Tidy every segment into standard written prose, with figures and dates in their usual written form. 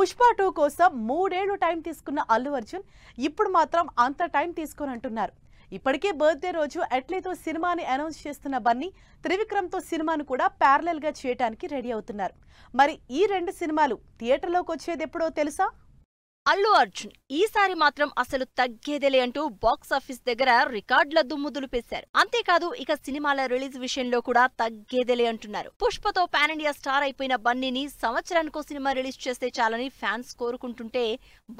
పుష్ప 2 కోసం 3 ఏళ్లు టైం తీసుకున్న అల్లు అర్జున్ ఇప్పుడు మాత్రం అంత టైం తీసుకోనంటున్నారు. ఇప్పటికే బర్త్డే రోజు అట్లీతో సినిమాని అనౌన్స్ చేస్తున్న బన్నీ త్రివిక్రమ్తో సినిమాను కూడా ప్యారలల్ గా చేయడానికి రెడీ అవుతున్నారు. మరి ఈ రెండు సినిమాలు థియేటర్లోకి వచ్చేది ఎప్పుడో తెలుసా? అల్లు అర్జున్ ఈసారి మాత్రం అసలు తగ్గేదేలే అంటూ బాక్సాఫీస్ దగ్గర రికార్డుల దుమ్ము దులిపేశారు. అంతేకాదు ఇక సినిమాల రిలీజ్ విషయంలో కూడా తగ్గేదేలే అంటున్నారు. పుష్పతో పాన్ ఇండియా స్టార్ అయిపోయిన బన్నీని సంవత్సరానికో సినిమా రిలీజ్ చేస్తే చాలని ఫ్యాన్స్ కోరుకుంటుంటే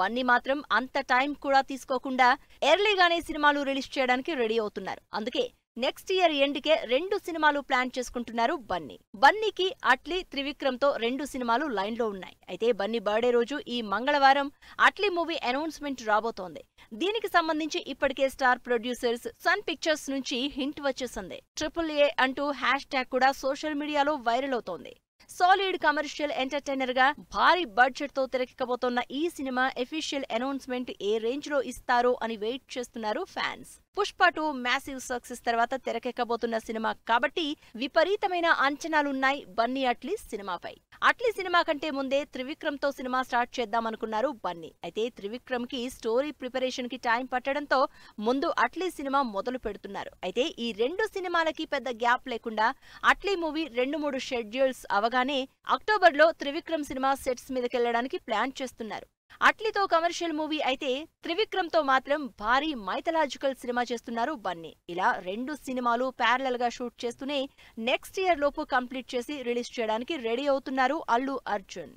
బన్నీ మాత్రం అంత టైం కూడా తీసుకోకుండా ఎర్లీగానే సినిమాలు రిలీజ్ చేయడానికి రెడీ అవుతున్నారు. అందుకే నెక్స్ట్ ఇయర్ ఎండ్కే 2 సినిమాలు ప్లాన్ చేసుకుంటున్నారు బన్నీ. బన్నీకి అట్లీ త్రివిక్రమ్తో 2 సినిమాలు లైన్లో ఉన్నాయి. అయితే బన్నీ బర్త్డే రోజు ఈ మంగళవారం అట్లీ మూవీ అనౌన్స్మెంట్ రాబోతోంది. దీనికి సంబంధించి ఇప్పటికే స్టార్ ప్రొడ్యూసర్స్ సన్ పిక్చర్స్ నుంచి హింట్ వచ్చేసింది. AAA అంటూ హ్యాష్ ట్యాగ్ కూడా సోషల్ మీడియాలో వైరల్ అవుతోంది. సాలిడ్ కమర్షియల్ ఎంటర్టైనర్ గా భారీ బడ్జెట్ తో తెరకెక్కబోతోన్న ఈ సినిమా అఫీషియల్ అనౌన్స్మెంట్ ఏ రేంజ్ లో ఇస్తారో అని వెయిట్ చేస్తున్నారు ఫ్యాన్స్. పుష్ప 2 మ్యాసివ్ సక్సెస్ తర్వాత తెరకెక్కబోతున్న సినిమా కాబట్టి విపరీతమైన అంచనాలున్నాయి బన్నీ అట్లీ సినిమాపై. అట్లీ సినిమా కంటే ముందే త్రివిక్రమ్ తో సినిమా స్టార్ట్ చేద్దామనుకున్నారు బన్నీ. అయితే త్రివిక్రమ్ కి స్టోరీ ప్రిపరేషన్ కి టైం పట్టడంతో ముందు అట్లీ సినిమా మొదలు పెడుతున్నారు. అయితే ఈ 2 సినిమాలకి పెద్ద గ్యాప్ లేకుండా అట్లీ మూవీ 2-3 షెడ్యూల్స్ అవగానే అక్టోబర్లో త్రివిక్రమ్ సినిమా సెట్స్ మీదకెళ్లడానికి ప్లాన్ చేస్తున్నారు. అట్లీతో కమర్షియల్ మూవీ అయితే త్రివిక్రమ్ తో మాత్రం భారీ మైథలాజికల్ సినిమా చేస్తున్నారు బన్నీ. ఇలా 2 సినిమాలు ప్యారలల్ గా షూట్ చేస్తూనే నెక్స్ట్ ఇయర్ లోపు కంప్లీట్ చేసి రిలీజ్ చేయడానికి రెడీ అవుతున్నారు అల్లు అర్జున్.